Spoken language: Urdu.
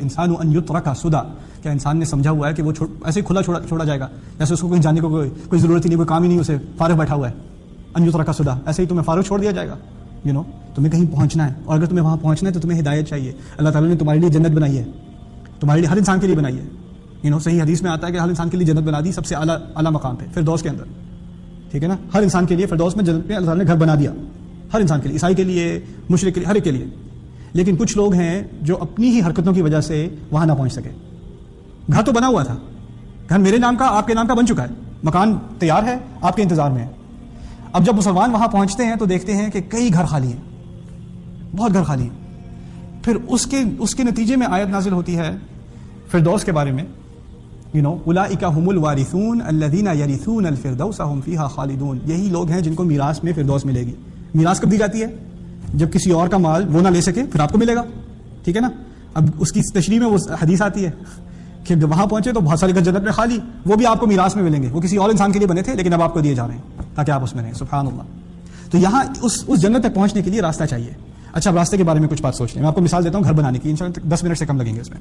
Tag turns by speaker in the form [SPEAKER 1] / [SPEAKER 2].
[SPEAKER 1] انسان ان یترک سدی، کیا انسان نے سمجھا ہوا ہے کہ وہ ایسے کھلا چھوڑا جائے گا، جیسے اس کو کہیں جانے کو کوئی ضرورت ہی نہیں، کوئی کام ہی نہیں، اسے فارغ بیٹھا ہوا ہے، ان یترک سدی، ایسے ہی تمہیں فارغ چھوڑ دیا جائے گا؟ تمہیں کہیں پہنچنا ہے، اور اگر تمہیں وہاں پہنچنا ہے تو تمہیں ہدایت چاہیے۔ اللہ تعالیٰ نے تمہارے لیے جنت بنائی ہے، تمہارے لیے، ہر انسان کے لیے بنائی ہے۔ صحیح حدیث میں آتا ہے کہ ہر انسان کے لیے جنت بنا دی، سب سے اعلیٰ مقام پہ فردوس کے اندر، ٹھیک ہے نا؟ ہر انسان کے لیے فردوس میں جنت میں اللہ تعالیٰ نے گھر بنا دیا، ہر انسان کے لیے، عیسائی کے لیے، مشرک کے لیے، ہر ایک کے لیے۔ لیکن کچھ لوگ ہیں جو اپنی ہی حرکتوں کی وجہ سے وہاں نہ پہنچ سکے۔ گھر تو بنا ہوا تھا، گھر میرے نام کا، آپ کے نام کا بن چکا ہے، مکان تیار ہے، آپ کے انتظار میں ہے۔ اب جب مسلمان وہاں پہنچتے ہیں تو دیکھتے ہیں کہ کئی گھر خالی ہیں، بہت گھر خالی ہیں۔ پھر اس کے نتیجے میں آیت نازل ہوتی ہے فردوس کے بارے میں، اولئک ھم الوارثون الذین یرثون الفردوس ھم فیھا خالدون، یہی لوگ ہیں جن کو میراث میں فردوس ملے گی۔ میراث کب دی جاتی ہے؟ جب کسی اور کا مال وہ نہ لے سکے، پھر آپ کو ملے گا، ٹھیک ہے نا؟ اب اس کی تشریح میں وہ حدیث آتی ہے کہ جب وہاں پہنچے تو بہت سارے گھر جنت میں خالی، وہ بھی آپ کو میراث میں ملیں گے، وہ کسی اور انسان کے لیے بنے تھے لیکن اب آپ کو دیے جا رہے ہیں تاکہ آپ اس میں رہیں۔ سبحان اللہ۔ تو یہاں اس جنت تک پہنچنے کے لیے راستہ چاہیے۔ اچھا، اب راستے کے بارے میں کچھ بات سوچ لیں، میں آپ کو مثال دیتا ہوں گھر بنانے کی، انشاءاللہ 10 منٹ سے کم لگیں گے اس میں۔